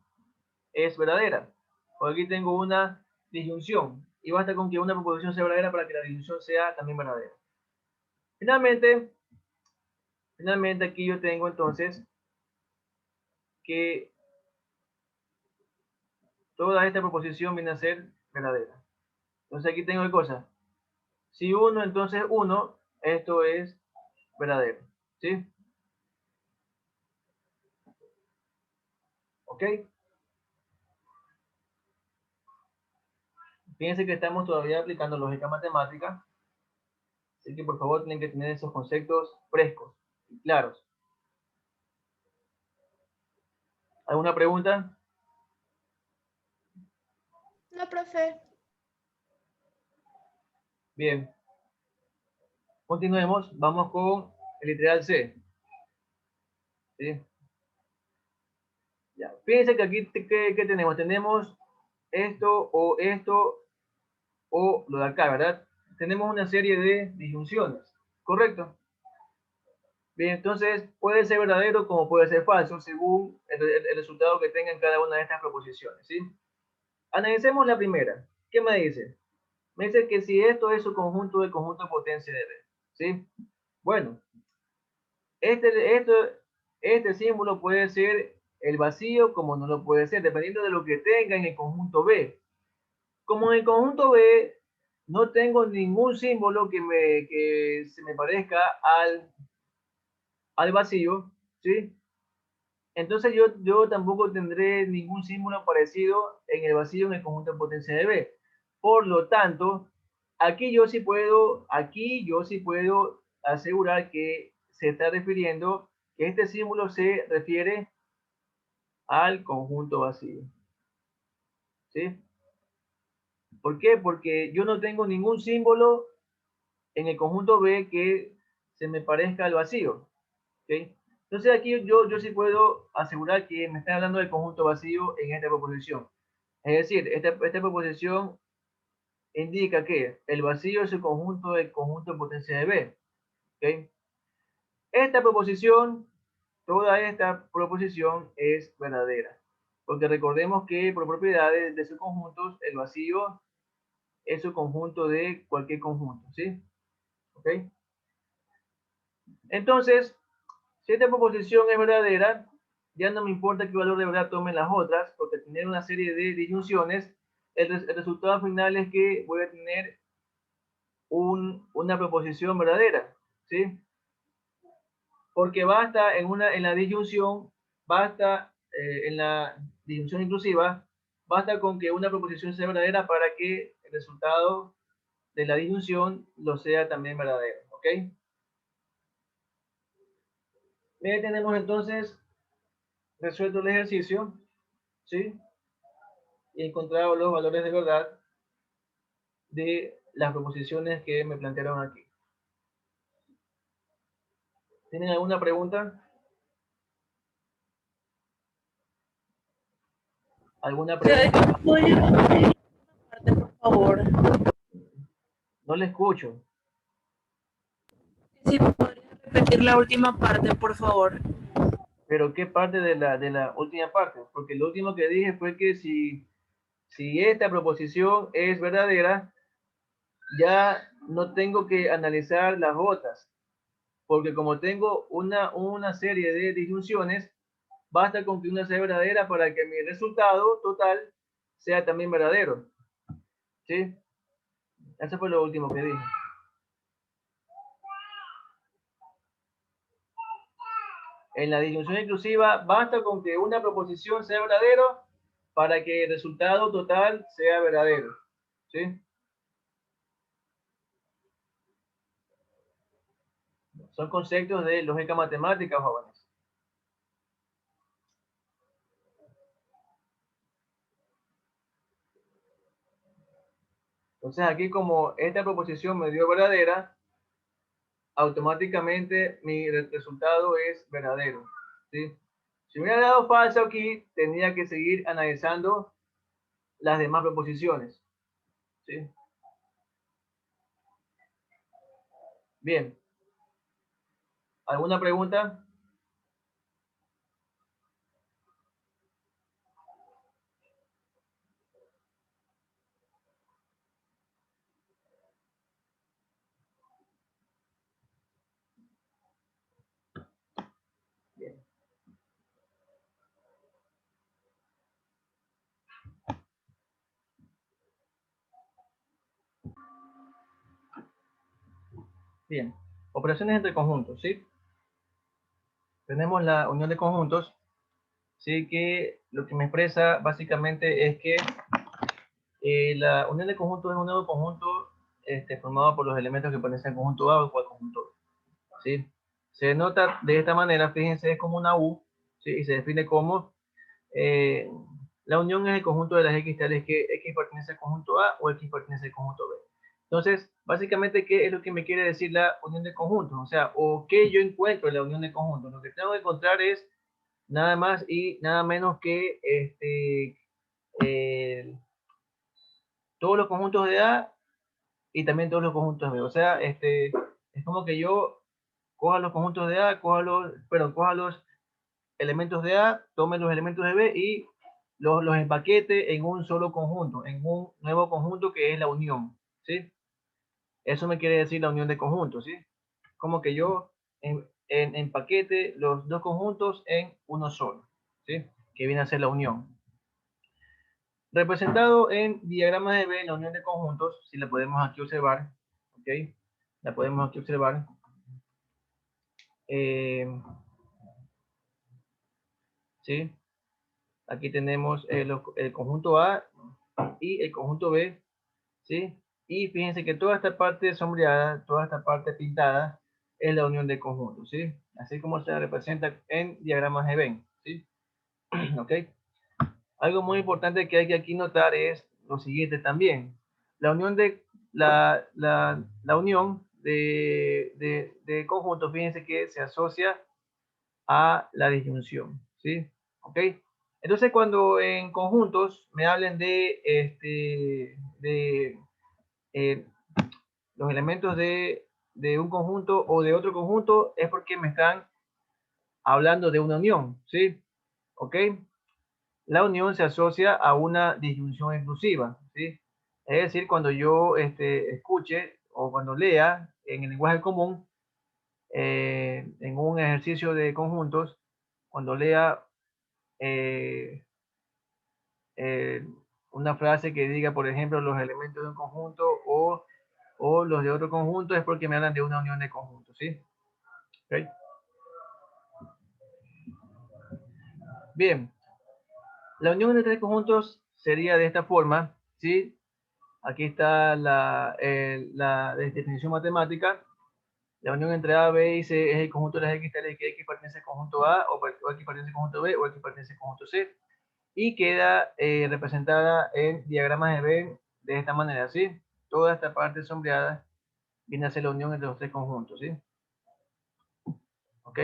es verdadera. Por aquí tengo una disyunción, y basta con que una proposición sea verdadera para que la disyunción sea también verdadera. Finalmente aquí yo tengo entonces que toda esta proposición viene a ser verdadera. Entonces aquí tengo qué cosa. Si 1, entonces 1, esto es verdadero. ¿Sí? ¿Ok? Fíjense que estamos todavía aplicando lógica matemática, así que por favor tienen que tener esos conceptos frescos y claros. ¿Alguna pregunta? No, profe. Bien. Continuemos. Vamos con el literal C. ¿Sí? Ya. Fíjense que aquí, ¿qué tenemos? Tenemos esto o lo de acá, ¿verdad? Tenemos una serie de disyunciones, ¿correcto? Bien, entonces puede ser verdadero como puede ser falso según el resultado que tengan cada una de estas proposiciones, ¿sí? Analicemos la primera. ¿Qué me dice? Me dice que si esto es su conjunto de conjunto de potencia de B, ¿sí? Bueno, este símbolo puede ser el vacío como no lo puede ser, dependiendo de lo que tenga en el conjunto B. Como en el conjunto B no tengo ningún símbolo que se me parezca al vacío, ¿sí? Entonces yo tampoco tendré ningún símbolo parecido en el vacío en el conjunto de potencia de B. Por lo tanto, aquí yo sí puedo asegurar que se está refiriendo, que este símbolo se refiere al conjunto vacío. ¿Sí? ¿Por qué? Porque yo no tengo ningún símbolo en el conjunto B que se me parezca al vacío. ¿Okay? Entonces aquí yo sí puedo asegurar que me está hablando del conjunto vacío en esta proposición. Es decir, esta proposición indica que el vacío es el conjunto del conjunto de potencia de B. ¿Okay? Esta proposición, toda esta proposición es verdadera. Porque recordemos que por propiedades de sus conjuntos, el vacío es su conjunto de cualquier conjunto. ¿Sí? ¿Ok? Entonces, si esta proposición es verdadera, ya no me importa qué valor de verdad tomen las otras, porque tener una serie de disyunciones, el resultado final es que voy a tener una proposición verdadera, ¿sí? Porque basta en la disyunción, basta en la disyunción inclusiva, basta con que una proposición sea verdadera para que el resultado de la disyunción lo sea también verdadero, ¿ok? Bien, tenemos entonces resuelto el ejercicio, ¿sí? Y encontrado los valores de verdad de las proposiciones que me plantearon aquí. ¿Tienen alguna pregunta? ¿Alguna pregunta? Por favor. No le escucho. Si podría repetir la última parte, por favor. ¿Pero qué parte de la última parte? Porque lo último que dije fue que si esta proposición es verdadera, ya no tengo que analizar las otras. Porque como tengo una serie de disyunciones, basta con que una sea verdadera para que mi resultado total sea también verdadero. ¿Sí? Eso fue lo último que dije. En la disyunción inclusiva, basta con que una proposición sea verdadero para que el resultado total sea verdadero. ¿Sí? Son conceptos de lógica matemática, jóvenes. Entonces aquí como esta proposición me dio verdadera, automáticamente mi resultado es verdadero, ¿sí? Si me hubiera dado falso aquí, tendría que seguir analizando las demás proposiciones, ¿sí? Bien. ¿Alguna pregunta? Bien. Bien. Operaciones entre conjuntos, ¿sí? Tenemos la unión de conjuntos, ¿sí? Que lo que me expresa básicamente es que la unión de conjuntos es un nuevo conjunto formado por los elementos que pertenecen al conjunto A o al conjunto B, ¿sí? Se denota de esta manera, fíjense, es como una U, ¿sí? Y se define como eh, la unión es el conjunto de las X tales que X pertenece al conjunto A o X pertenece al conjunto B. Entonces, básicamente, ¿qué es lo que me quiere decir la unión de conjuntos? O sea, o qué yo encuentro en la unión de conjuntos. Lo que tengo que encontrar es nada más y nada menos que todos los conjuntos de A y también todos los conjuntos B. O sea, es como que yo coja los conjuntos de A, coja los elementos de A, tome los elementos de B y los empaquete en un solo conjunto, en un nuevo conjunto que es la unión, ¿sí? Eso me quiere decir la unión de conjuntos, ¿sí? Como que yo empaquete los dos conjuntos en uno solo, ¿sí? Que viene a ser la unión. Representado en diagramas de Venn, la unión de conjuntos, si la podemos aquí observar, ¿ok? La podemos aquí observar. ¿Sí? Aquí tenemos el conjunto A y el conjunto B, ¿sí? Y fíjense que toda esta parte sombreada, toda esta parte pintada, es la unión de conjuntos, ¿sí? Así como se representa en diagramas de Venn, ¿sí? ¿Ok? Algo muy importante que hay que aquí notar es lo siguiente también. La unión la unión de conjuntos, fíjense que se asocia a la disyunción, ¿sí? ¿Ok? Entonces, cuando en conjuntos me hablen de los elementos de un conjunto o de otro conjunto, es porque me están hablando de una unión, ¿sí? ¿Ok? La unión se asocia a una disyunción exclusiva, ¿sí? Es decir, cuando yo escuche o cuando lea en el lenguaje común, en un ejercicio de conjuntos, cuando lea eh, eh, una frase que diga, por ejemplo, los elementos de un conjunto o los de otro conjunto, es porque me hablan de una unión de conjuntos, ¿sí? ¿Okay? Bien, la unión de tres conjuntos sería de esta forma, ¿sí? Aquí está la definición matemática. La unión entre A, B y C es el conjunto de las X tales que X pertenece al conjunto A o X pertenece al conjunto B o X pertenece al conjunto C. Y queda representada en diagramas de Venn de esta manera, ¿sí? Toda esta parte sombreada viene a ser la unión entre los tres conjuntos, ¿sí? ¿Ok?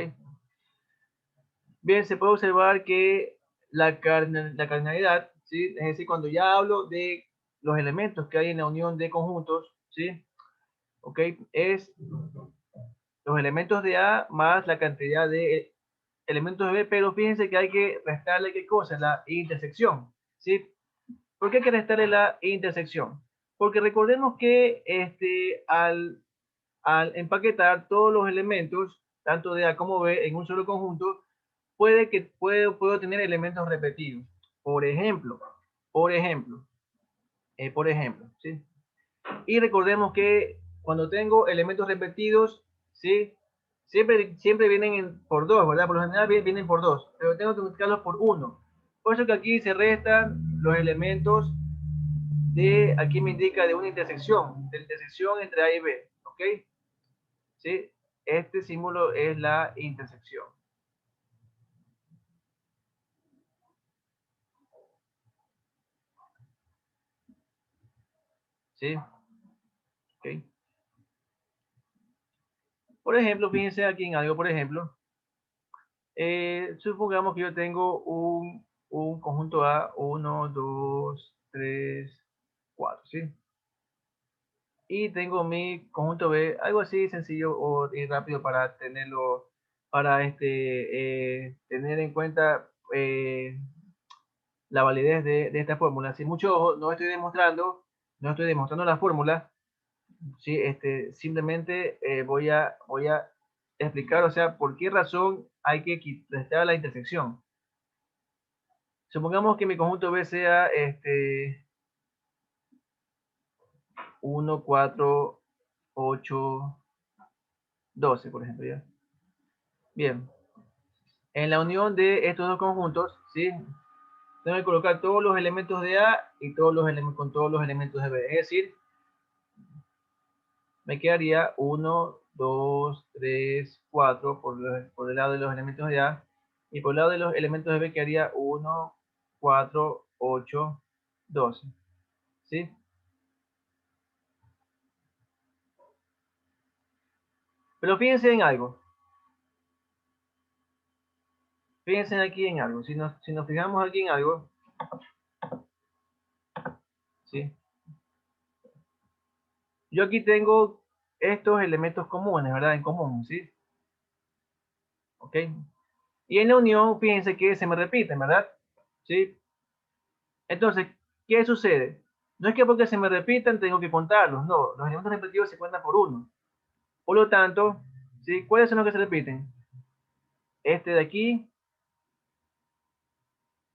Bien, se puede observar que la cardinalidad, ¿sí? Es decir, cuando ya hablo de los elementos que hay en la unión de conjuntos, ¿sí? ¿Ok? Es los elementos de A más la cantidad de elementos de B, pero fíjense que hay que restarle qué cosa, la intersección, ¿sí? ¿Por qué hay que restarle la intersección? Porque recordemos que al empaquetar todos los elementos, tanto de A como B, en un solo conjunto, puedo tener elementos repetidos. Por ejemplo, por ejemplo, por ejemplo, ¿sí? Y recordemos que cuando tengo elementos repetidos, ¿sí? Siempre vienen por dos, ¿verdad? Por lo general vienen por dos, pero tengo que multiplicarlos por uno. Por eso que aquí se restan los elementos aquí me indica de una intersección, de la intersección entre A y B, ¿ok? ¿Sí? Este símbolo es la intersección. ¿Sí? ¿Ok? Por ejemplo, fíjense aquí en algo, por ejemplo, supongamos que yo tengo un conjunto A, 1, 2, 3, 4, ¿sí? Y tengo mi conjunto B, algo así sencillo y rápido para tenerlo, para tener en cuenta la validez de esta fórmula. Sin mucho ojo, no estoy demostrando la fórmula, ¿sí? Simplemente voy a explicar, o sea, por qué razón hay que restar la intersección. Supongamos que mi conjunto B sea 1, 4, 8, 12, por ejemplo, ¿ya? Bien. En la unión de estos dos conjuntos, ¿sí? Tengo que colocar todos los elementos de A y todos los elementos con todos los elementos de B. Es decir, me quedaría 1, 2, 3, 4 por el lado de los elementos de A. Y por el lado de los elementos de B quedaría 1, 4, 8, 12. ¿Sí? Pero fíjense en algo. Fíjense aquí en algo. Si nos fijamos aquí en algo, ¿sí? Yo aquí tengo estos elementos comunes, ¿verdad? En común, ¿sí? ¿Ok? Y en la unión, fíjense que se me repiten, ¿verdad? ¿Sí? Entonces, ¿qué sucede? No es que porque se me repitan tengo que contarlos, no. Los elementos repetidos se cuentan por uno. Por lo tanto, ¿sí? ¿Cuáles son los que se repiten? Este de aquí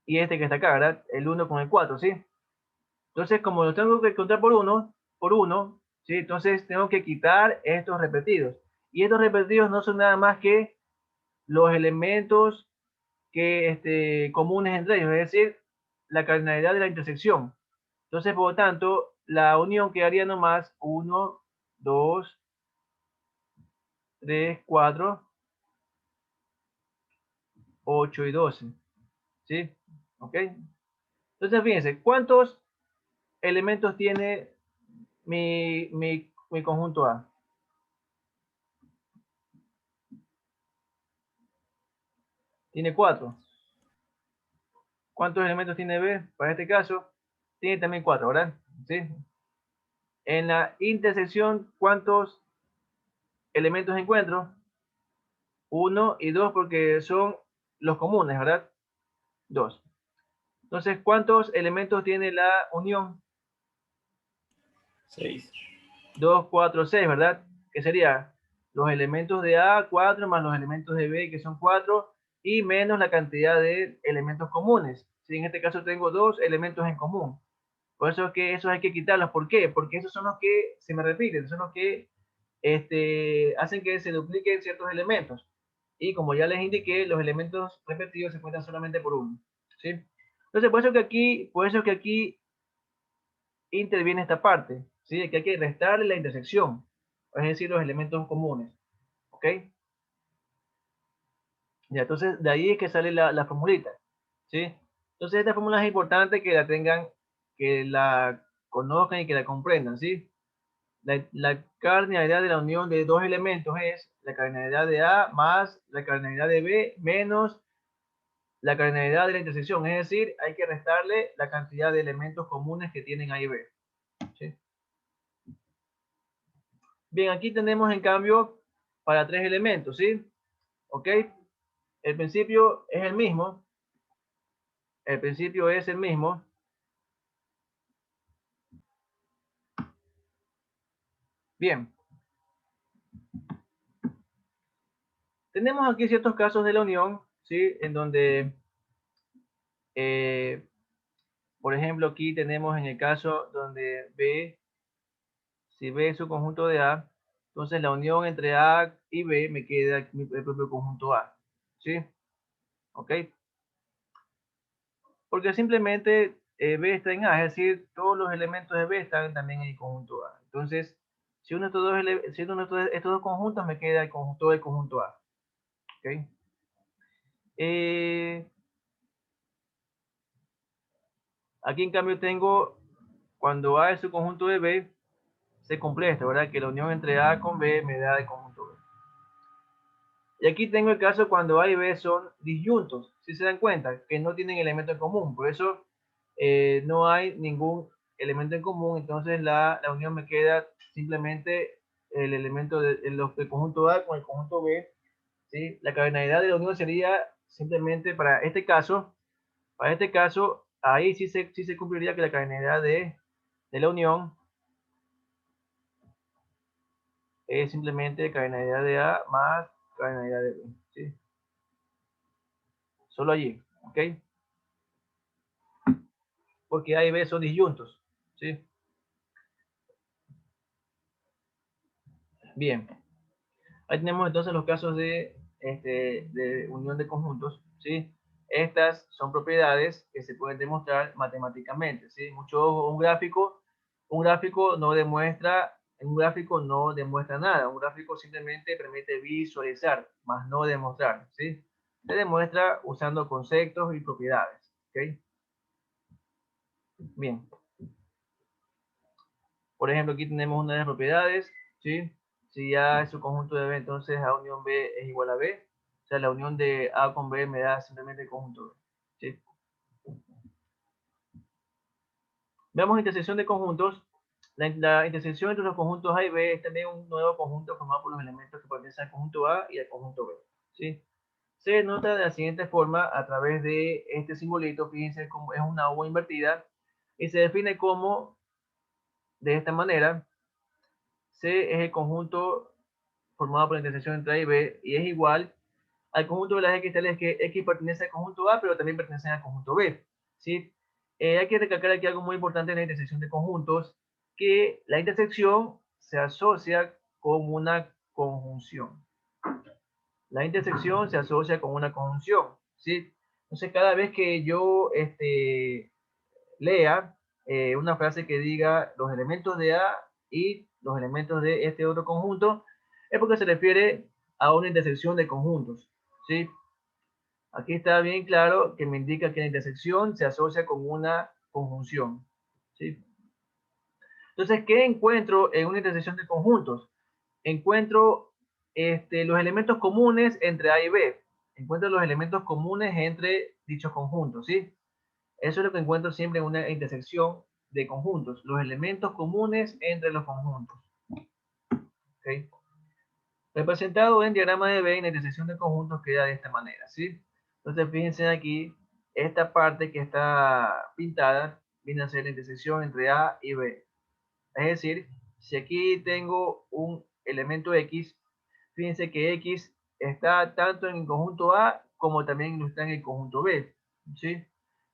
y este que está acá, ¿verdad? El 1 con el 4, ¿sí? Entonces, como los tengo que contar por uno, ¿sí? Entonces tengo que quitar estos repetidos. Y estos repetidos no son nada más que los elementos que comunes entre ellos, es decir, la cardinalidad de la intersección. Entonces, por lo tanto, la unión quedaría nomás 1, 2, 3, 4, 8 y 12. ¿Sí? ¿Ok? Entonces, fíjense, ¿cuántos elementos tiene mi conjunto A? Tiene 4. ¿Cuántos elementos tiene B? Para este caso, tiene también 4, ¿verdad? ¿Sí? En la intersección, ¿cuántos elementos encuentro? 1 y 2 porque son los comunes, ¿verdad? 2. Entonces, ¿cuántos elementos tiene la unión? 6. 2, 4, 6, ¿verdad? Que sería los elementos de A, 4, más los elementos de B, que son 4, y menos la cantidad de elementos comunes. Si en este caso tengo 2 elementos en común. Por eso es que esos hay que quitarlos. ¿Por qué? Porque esos son los que se me repiten, son los que hacen que se dupliquen ciertos elementos. Y como ya les indiqué, los elementos repetidos se cuentan solamente por uno. ¿Sí? Entonces, por eso que aquí interviene esta parte, ¿sí? Que hay que restarle la intersección, es decir, los elementos comunes. ¿Ok? Ya, entonces, de ahí es que sale la formulita. ¿Sí? Entonces, esta fórmula es importante que la tengan, que la conozcan y que la comprendan, ¿sí? La cardinalidad de la unión de dos elementos es la cardinalidad de A más la cardinalidad de B menos la cardinalidad de la intersección. Es decir, hay que restarle la cantidad de elementos comunes que tienen A y B. ¿Sí? Bien, aquí tenemos en cambio para tres elementos, ¿sí? ¿Ok? El principio es el mismo. El principio es el mismo. Bien. Tenemos aquí ciertos casos de la unión, ¿sí? En donde, por ejemplo, aquí tenemos en el caso donde B, si B es su conjunto de A, entonces la unión entre A y B me queda el propio conjunto A, ¿sí? ¿Ok? Porque simplemente B está en A, es decir, todos los elementos de B están también en el conjunto A. Entonces, si uno de estos dos conjuntos me queda el conjunto del conjunto A. ¿Ok? Aquí en cambio tengo, cuando A es su conjunto de B, se cumple esto, ¿verdad? Que la unión entre A con B me da el conjunto B. Y aquí tengo el caso cuando A y B son disyuntos. Si se dan cuenta que no tienen elemento en común, por eso no hay ningún elemento en común, entonces la unión me queda simplemente el elemento del conjunto A con el conjunto B, ¿sí? La cardinalidad de la unión sería simplemente para este caso, ahí sí se cumpliría que la cardinalidad de la unión es simplemente cardinalidad de A más cardinalidad de B, ¿sí? Solo allí, ¿ok? Porque A y B son disyuntos, ¿sí? Bien. Ahí tenemos entonces los casos de unión de conjuntos, ¿sí? Estas son propiedades que se pueden demostrar matemáticamente, ¿sí? Mucho ojo, un gráfico no demuestra nada, un gráfico simplemente permite visualizar, más no demostrar, ¿sí? Se demuestra usando conceptos y propiedades, ¿ok? Bien. Por ejemplo, aquí tenemos una de las propiedades, ¿sí? Si A es su conjunto de B, entonces A unión B es igual a B. O sea, la unión de A con B me da simplemente el conjunto B, ¿sí? Veamos intersección de conjuntos. La intersección entre los conjuntos A y B es también un nuevo conjunto formado por los elementos que pertenecen al conjunto A y al conjunto B, ¿sí? Se denota de la siguiente forma a través de este simbolito. Fíjense cómo es una U invertida y se define como de esta manera. C es el conjunto formado por la intersección entre A y B y es igual al conjunto de las X tales que X pertenece al conjunto A, pero también pertenece al conjunto B, ¿sí? Hay que recalcar aquí algo muy importante en la intersección de conjuntos, que la intersección se asocia con una conjunción. La intersección se asocia con una conjunción, ¿sí? Entonces, cada vez que yo lea una frase que diga los elementos de A y los elementos de este otro conjunto, es porque se refiere a una intersección de conjuntos, ¿sí? Aquí está bien claro que me indica que la intersección se asocia con una conjunción, ¿sí? Entonces, ¿qué encuentro en una intersección de conjuntos? Encuentro los elementos comunes entre A y B. Encuentro los elementos comunes entre dichos conjuntos, ¿sí? Eso es lo que encuentro siempre en una intersección de conjuntos, los elementos comunes entre los conjuntos. ¿Okay? Representado en diagrama de Venn, la intersección de conjuntos queda de esta manera, ¿sí? Entonces, fíjense aquí, esta parte que está pintada viene a ser la intersección entre A y B. Es decir, si aquí tengo un elemento X, fíjense que X está tanto en el conjunto A como también está en el conjunto B, ¿sí?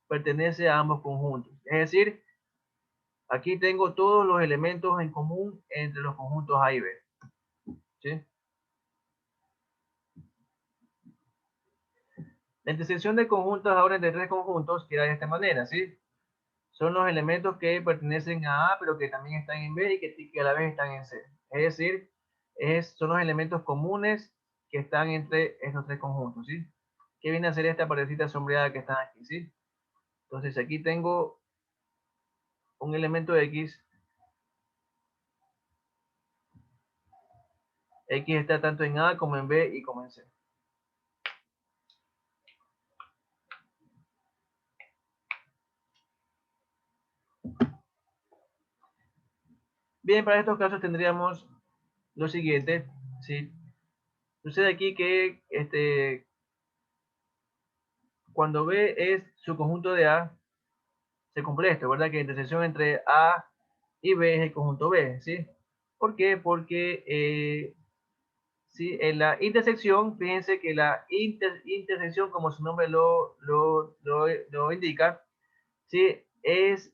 Pertenece a ambos conjuntos. Es decir, aquí tengo todos los elementos en común entre los conjuntos A y B, ¿sí? La intersección de conjuntos ahora entre tres conjuntos queda de esta manera, ¿sí? Son los elementos que pertenecen a A, pero que también están en B y que a la vez están en C. Es decir, son los elementos comunes que están entre estos tres conjuntos, ¿sí? ¿Qué viene a ser esta parecita sombreada que están aquí, ¿sí? Entonces aquí tengo un elemento X. X está tanto en A como en B y como en C. Bien, para estos casos tendríamos lo siguiente, ¿sí? Sucede aquí que cuando B es su conjunto de A, se cumple esto, ¿verdad? Que la intersección entre A y B es el conjunto B, ¿sí? ¿Por qué? Porque ¿sí? En la intersección, fíjense que la intersección, como su nombre lo indica, ¿sí? Es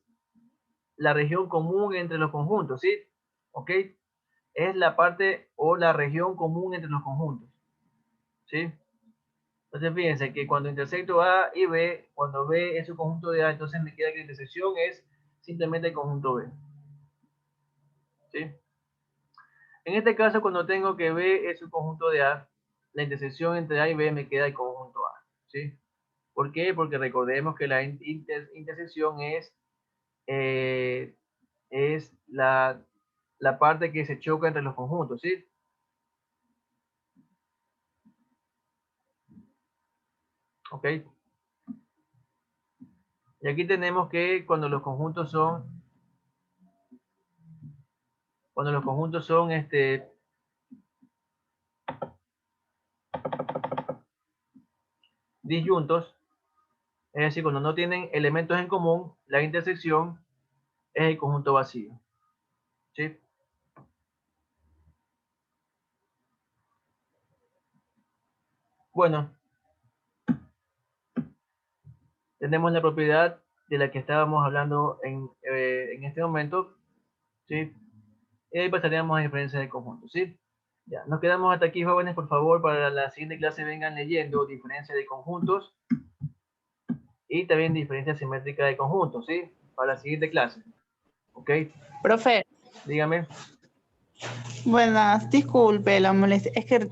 la región común entre los conjuntos, ¿sí? ¿Ok? Es la parte o la región común entre los conjuntos, ¿sí? Entonces fíjense que cuando intersecto A y B, cuando B es su conjunto de A, entonces me queda que la intersección es simplemente el conjunto B, ¿sí? En este caso, cuando tengo que B es un conjunto de A, la intersección entre A y B me queda el conjunto A, ¿sí? ¿Por qué? Porque recordemos que la intersección es la la parte que se choca entre los conjuntos, ¿sí? ¿Ok? Y aquí tenemos que cuando los conjuntos son disyuntos, es decir, cuando no tienen elementos en común, la intersección es el conjunto vacío. ¿Sí? Bueno, tenemos la propiedad de la que estábamos hablando en este momento, ¿sí? Y ahí pasaríamos a diferencia de conjunto, ¿sí? Ya, nos quedamos hasta aquí, jóvenes. Por favor, para la siguiente clase vengan leyendo diferencia de conjuntos y también diferencia simétrica de conjuntos, ¿sí? Para la siguiente clase. ¿Ok? Profe, Dígame. buenas, disculpe la molestia. Es que